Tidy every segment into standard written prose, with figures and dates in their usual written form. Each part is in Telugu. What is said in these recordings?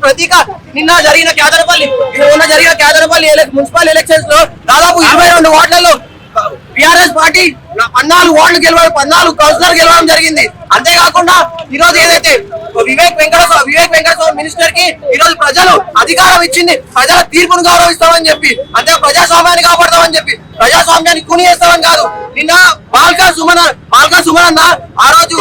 ప్రతీక నిన్న జరిగిన కేదరపల్లి మున్సిపల్ ఎలక్షన్స్ లో దాదాపు 22 వార్డులలో టిఆర్ఎస్ పార్టీ 14 వార్డులు గెలవడం 14 కౌన్సిలర్ గెలవడం జరిగింది. అంతేకాకుండా ఈ రోజు ఏదైతే వివేక్ వెంకటస్వామి మినిస్టర్ కి ఈ రోజు ప్రజలు అధికారం ఇచ్చింది, ప్రజల తీర్పును గౌరవిస్తామని చెప్పి, అంతే ప్రజాస్వామ్యాన్ని కాపాడతామని చెప్పి, ప్రజాస్వామ్యాన్ని కుని చేస్తామని కాదు. నిన్న బాల్కా సుమన్ ఆ రోజు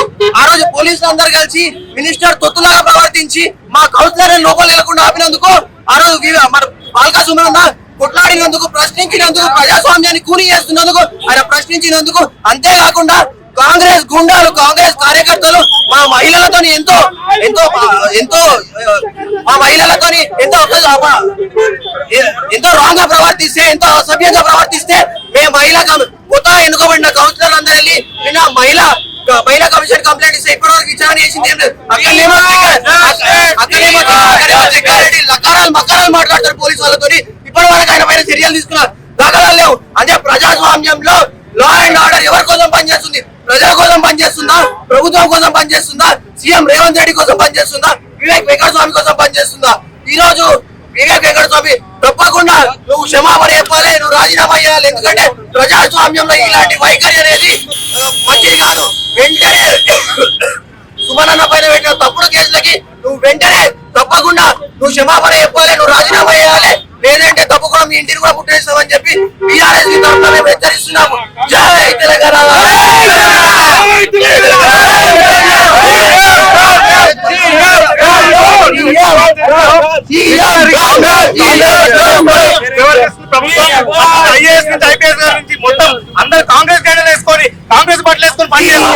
పోలీసులు అందరు కలిసి మినిస్టర్ తొత్తులాగా ప్రవర్తించి మా కౌన్సిలర్ లోపల వెళ్లకుండా ఆపినందుకు ఆ రోజు మన బాల్కా సుమన్ కొట్లాడినందుకు, ప్రశ్నించినందుకు, ప్రజాస్వామ్యాన్ని కూని చేస్తున్నందుకు ఆయన ప్రశ్నించినందుకు, అంతేకాకుండా కాంగ్రెస్ గుండాలు, కాంగ్రెస్ కార్యకర్తలు మా మహిళలతో ఎంతో రాంగ్ గా ప్రవర్తిస్తే, ఎంతో అసభ్యంగా ప్రవర్తిస్తే మేము కొత్త ఎన్నుకోబడిన కౌన్సిలర్ అందరూ వెళ్ళి నిన్న మహిళా కమిషన్ కంప్లైంట్ ఇస్తే ఇప్పటివరకు విచారణ చేసింది ఏం లేదు. అక్కడేమో మక్కరాలు మాట్లాడతారు పోలీసు వాళ్ళతో. ఇప్పటి వరకు ఆయన పైన చర్యలు తీసుకున్నారు, దాఖలాలు లేవు. అదే ప్రజాస్వామ్యంలో లా అండ్ ఆర్డర్ ఎవరి కోసం పనిచేస్తుంది? ప్రజల కోసం పనిచేస్తుందా? ప్రభుత్వం కోసం పనిచేస్తుందా? సీఎం రేవంత్ రెడ్డి కోసం పనిచేస్తుందా? వివేక్ వెంకటస్వామి కోసం పనిచేస్తుందా? ఈ రోజు వివేక్ వెంకటస్వామి తప్పకుండా నువ్వు క్షమాపణ చెప్పాలి, నువ్వు రాజీనామా చేయాలి. ఎందుకంటే ప్రజాస్వామ్యంలో ఇలాంటి వైఖరి అనేది మంచిది కాదు. వెంటనే సుమనన్న పైన పెట్టిన తప్పుడు కేసులకి నువ్వు వెంటనే తప్పకుండా నువ్వు క్షమాపణ చెప్పాలి, నువ్వు రాజీనామా చేయాలి. లేదంటే తప్పకుండా మీ ఇంటిని కూడా పుట్టేస్తామని చెప్పి టీఆర్ఎస్ కి తరఫున మేము హెచ్చరిస్తున్నాము. జై తెలంగాణ. మొత్తం అందరు కాంగ్రెస్ గైడెన్ వేసుకొని, కాంగ్రెస్ బట్టలు వేసుకొని పనిచేస్తారు.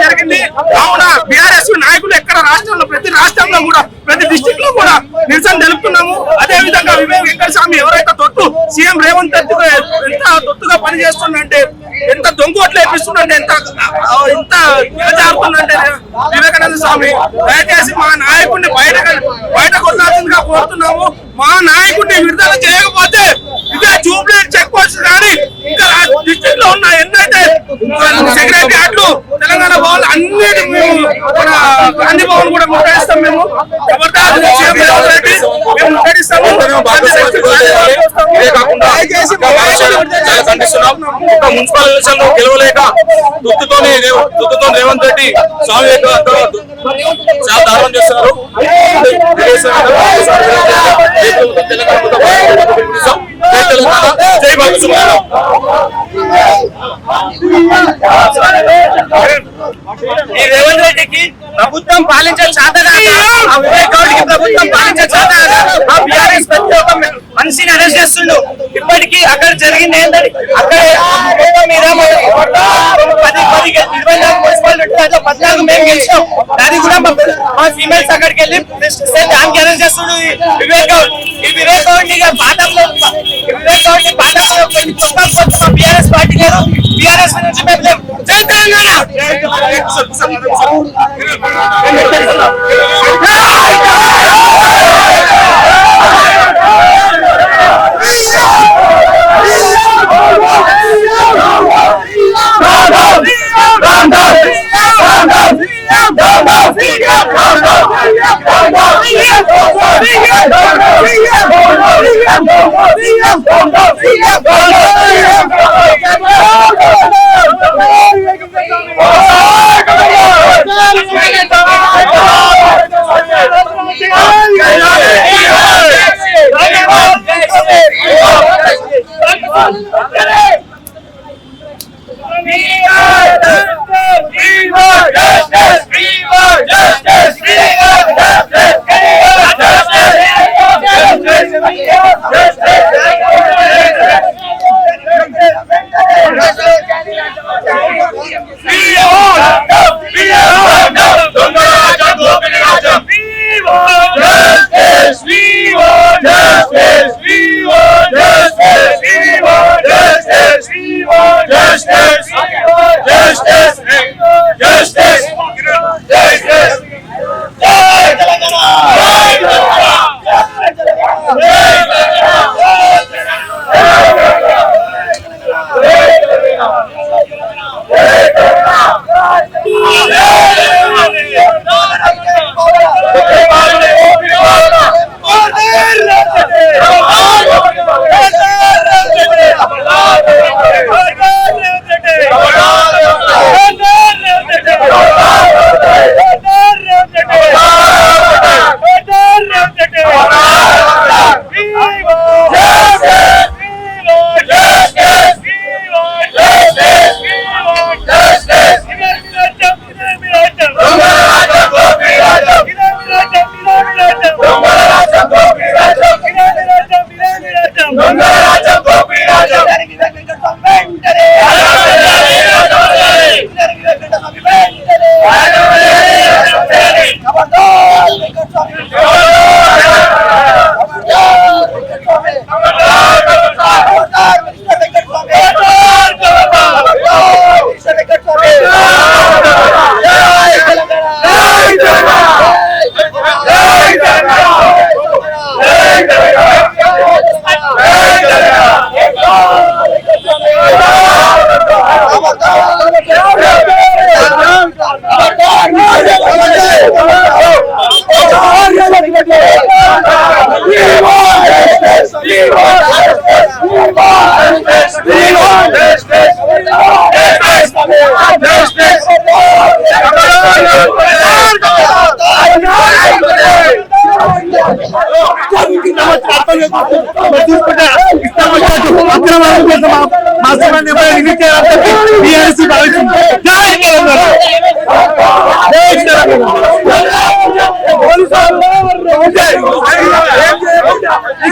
జరిగింది. కావున బీఆర్ఎస్ నాయకులు ఎక్కడ రాష్ట్రంలో, ప్రతి రాష్ట్రంలో కూడా, ప్రతి డిస్ట్రిక్ట్ లో కూడా నిరసన తెలుపుతున్నాము. అదే విధంగా వివేక్ వెంకటస్వామి ఎవరైతే సీఎం రేవంత్ రెడ్డి ఎంత తొత్తుగా పనిచేస్తుందంటే, ఎంత దొంగోట్లు వేపిస్తుందంటే, ఎంత దిగజారుతుందంటే వివేకానంద స్వామి, దయచేసి మా నాయకుడిని బయట కొట్టాల్సిందిగా కోరుతున్నాము. మా నాయకుడిని విడుదల చేయకపోతే ఇదే జూబ్లీ చెక్ పోస్ట్ కానీ ఇంకా డిస్ట్రిక్ట్ లో ఉన్న ఎన్నైతే సెక్రటరీలు, తెలంగాణ భవన్ అన్నిటి మన గాంధీ భవన్ కూడా ముట్టడిస్తాం. మేము మున్సిపల్ ఎలక్షన్ లో గెలవలేక దుత్తుతో రేవంత్ రెడ్డి స్వామి చాలా దారుణం చేస్తున్నారు. జై భగత్. ఈ రేవంత్ రెడ్డికి ప్రభుత్వం పాలించే చేత కాక, వివేక్ గౌడ్కి ప్రభుత్వం పాలించే చేత కాక ఆ బీఆర్ఎస్ ప్రతి ఒక్క మనిషిని అరెస్ట్ చేస్తుండు. ఇప్పటికీ అక్కడ జరిగింది ఏంటంటే, అక్కడ మీద 14 మేము గెలిచాం. అది కూడా మా ఫీమేల్స్ అక్కడికి వెళ్ళి దానికి అరెస్ట్ చేస్తుండు వివేక్ గౌడ్. ఈ వివేక్ గౌడ్ని పాఠంలో బీఆర్ఎస్ పార్టీ లేదు, బీఆర్ఎస్ నుంచి మేము లేము. జై తెలంగాణ.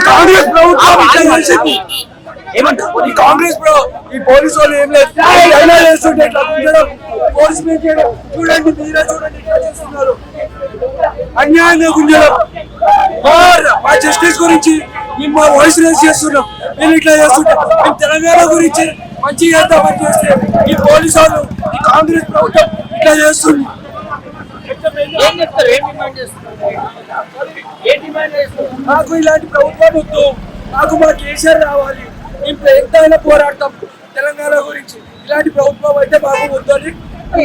కాంగ్రెస్ ప్రభుత్వం ఏమంటారు? ఈ కాంగ్రెస్ ఈ పోలీసు వాళ్ళు ఏం లేదు అయినా చేస్తుంటే ఇట్లా గుంజడం, పోలీసు మీద చేయడం. చూడండి, మీరే చూడండి ఇట్లా చేస్తున్నారు, అన్యాయంగా గుంజడం. మా జస్టిస్ గురించి మేము మా వాయిస్ రేస్ చేస్తున్నాం. నేను ఇట్లా చేస్తుంటే మేము తెలంగాణ గురించి మంచిగా చేద్దామని చేస్తే ఈ పోలీసు వాళ్ళు, ఈ కాంగ్రెస్ ప్రభుత్వం ఇట్లా చేస్తుంది. నాకు ఇలాంటి ప్రభుత్వం వద్దు, నాకు మా కేసీఆర్ రావాలి. మేము ఎంతైనా పోరాడతాం తెలంగాణ గురించి. ఇలాంటి ప్రభుత్వం అయితే మాకు వద్దు అని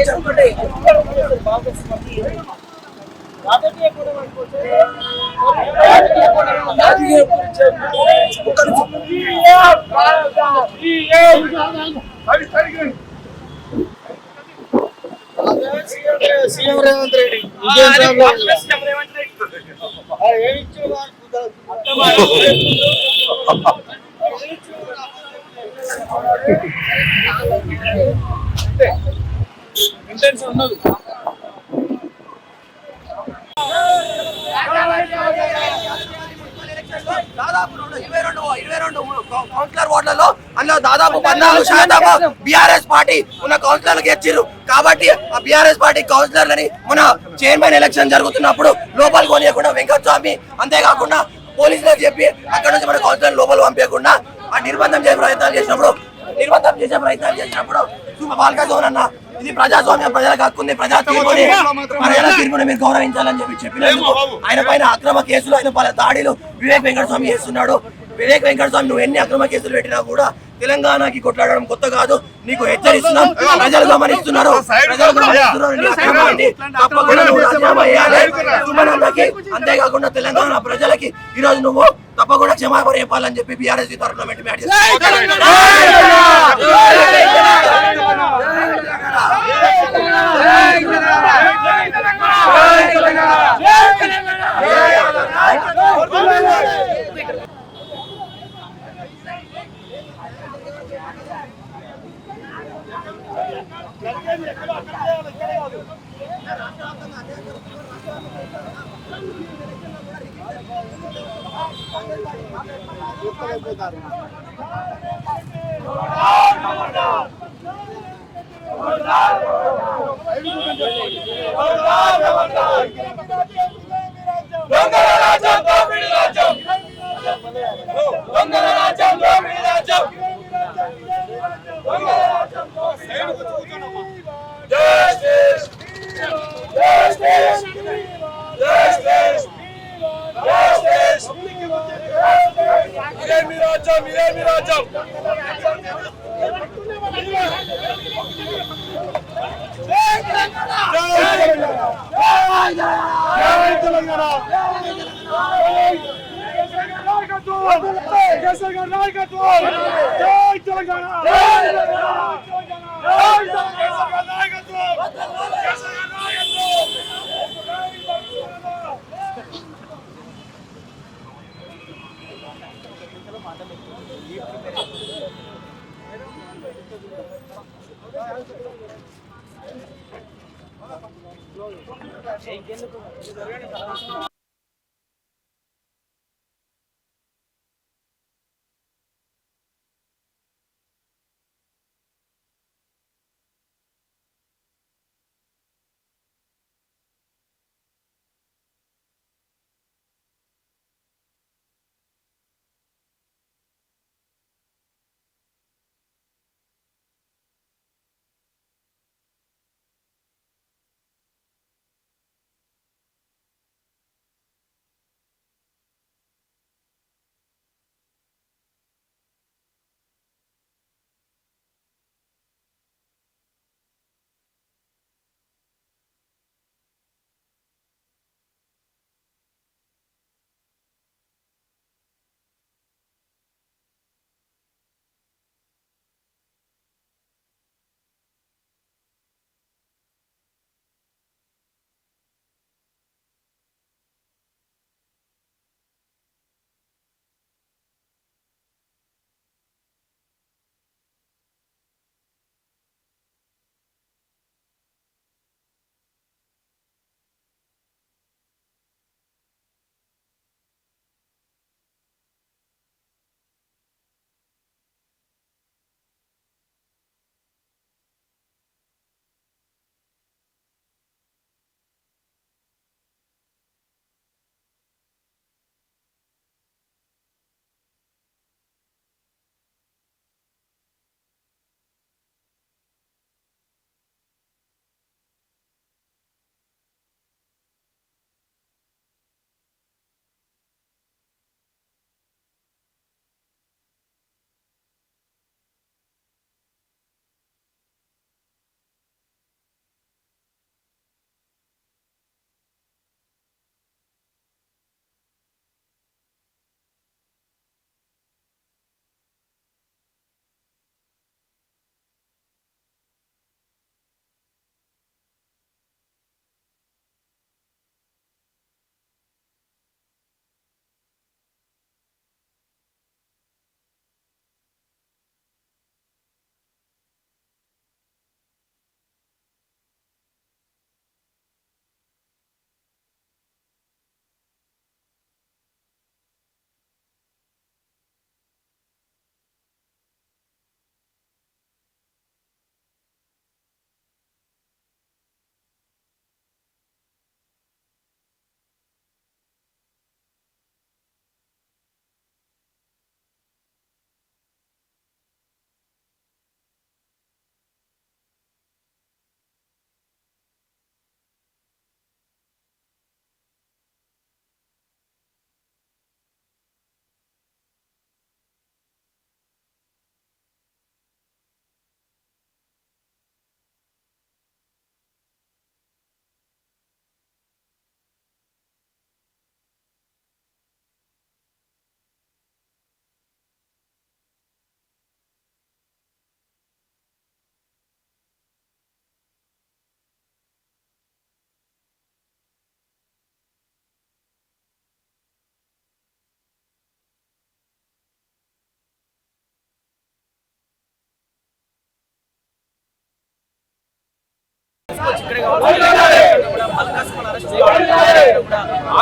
చెప్పండి. సీఎం రేవంత్ రెడ్డి ఇంటెన్షన్ ఉండదు. దాదాపు 22 కౌన్సిలర్ ఓట్లలో అందులో దాదాపు 14% బీఆర్ఎస్ పార్టీ ఉన్న కౌన్సిలర్లకు ఇచ్చిర్రు. కాబట్టి ఆ బీఆర్ఎస్ పార్టీ కౌన్సిలర్లని మన చైర్మన్ ఎలక్షన్ జరుగుతున్నప్పుడు లోపల కొనియకుండా వెంకటస్వామి, అంతేకాకుండా పోలీసులకు చెప్పి అక్కడ నుంచి మన కౌన్సిలర్ లోపల పంపించకుండా ఆ నిర్బంధం చేసే ప్రయత్నాలు చేసినప్పుడు బాలకాజోన్ అన్న, ఇది ప్రజాస్వామ్యం, ప్రజలకు హక్కుంది, ప్రజా తీర్పుని మీరు గౌరవించాలని చెప్పినందుకు ఆయన పైన అక్రమ కేసులు, ఆయన పలు దాడులు వివేక్ వెంకటస్వామి చేస్తున్నాడు. వివేక్ వెంకటస్వామి నువ్వు ఎన్ని అక్రమ కేసులు పెట్టినా కూడా తెలంగాణకి కొట్లాడడం కొత్త కాదు. నీకు హెచ్చరిస్తున్నాం, ప్రజలు గమనిస్తున్నారు. తప్పకుండా నువ్వు రాజీనామా చేయాలి సుమనన్నకి. అంతేకాకుండా తెలంగాణ ప్రజలకి ఈ రోజు నువ్వు తప్పకుండా క్షమాపణ చెప్పాలని చెప్పి బీఆర్ఎస్ తరఫున మ్యాట్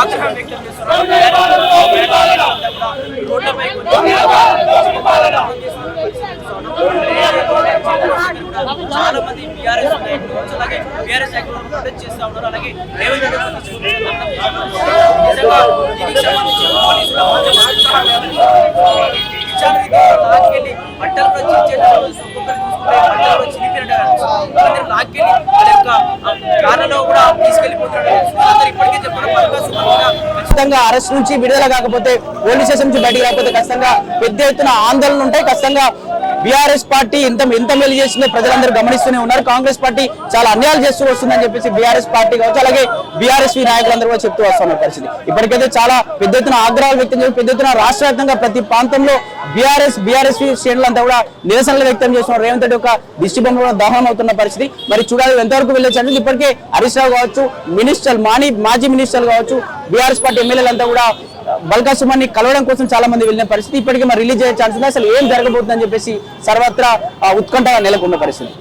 ఆగ్రహం వ్యక్తం చేస్తున్నారు. రోడ్లపై చాలా మంది బీఆర్ఎస్ నాయకులు అలాగే బీఆర్ఎస్ నాయకులు ప్రొటెస్ట్ చేస్తా ఉన్నారు. అలాగే రేవంత్ రెడ్డి నిజంగా దీనికి సంబంధించి పోలీసులు లాక్కెళ్ళి బట్టలు కూడా లాక్కెళ్ళి వాళ్ళ యొక్క కార్లలో కూడా తీసుకెళ్లిపోతున్నారు. ఇప్పటికే చెప్పడం ఖచ్చితంగా అరెస్ట్ నుంచి విడుదల కాకపోతే, పోలీస్ స్టేషన్ నుంచి బయటకు రాకపోతే ఖచ్చితంగా పెద్ద ఎత్తున ఆందోళనలు ఉంటాయి. ఖచ్చితంగా బీఆర్ఎస్ పార్టీ ఎంత మేలు చేసిందో ప్రజలందరూ గమనిస్తూనే ఉన్నారు. కాంగ్రెస్ పార్టీ చాలా అన్యాయాలు చేస్తూ వస్తుందని చెప్పేసి బీఆర్ఎస్ పార్టీ కావచ్చు, అలాగే బీఆర్ఎస్ నాయకులందరూ కూడా చెప్తూ వస్తున్న పరిస్థితి. ఇప్పటికైతే చాలా పెద్ద ఎత్తున ఆగ్రహాలు వ్యక్తం చేసి పెద్ద ఎత్తున రాష్ట్ర వ్యాప్తంగా ప్రతి ప్రాంతంలో బీఆర్ఎస్ శ్రేణులంతా కూడా నిరసనలు వ్యక్తం చేస్తున్నారు. రేవంత్ రెడ్డి యొక్క దిష్టి బొమ్మ కూడా దహనం అవుతున్న పరిస్థితి. మరి చూడాలి ఎంతవరకు వెళ్ళొచ్చు. ఇప్పటికే హరీష్ రావు కావచ్చు, మాజీ మినిస్టర్లు కావచ్చు, బీఆర్ఎస్ పార్టీ ఎమ్మెల్యేలంతా కూడా బల్కా సుమన్ని కలవడం కోసం చాలా మంది వెళ్ళిన పరిస్థితి. ఇప్పటికే మరి రిలీజ్ అయ్యే ఛాన్స్ ఉంది. అసలు ఏం జరగబోతుందని చెప్పేసి సర్వత్రా ఉత్కంఠ నెలకొన్న పరిస్థితి.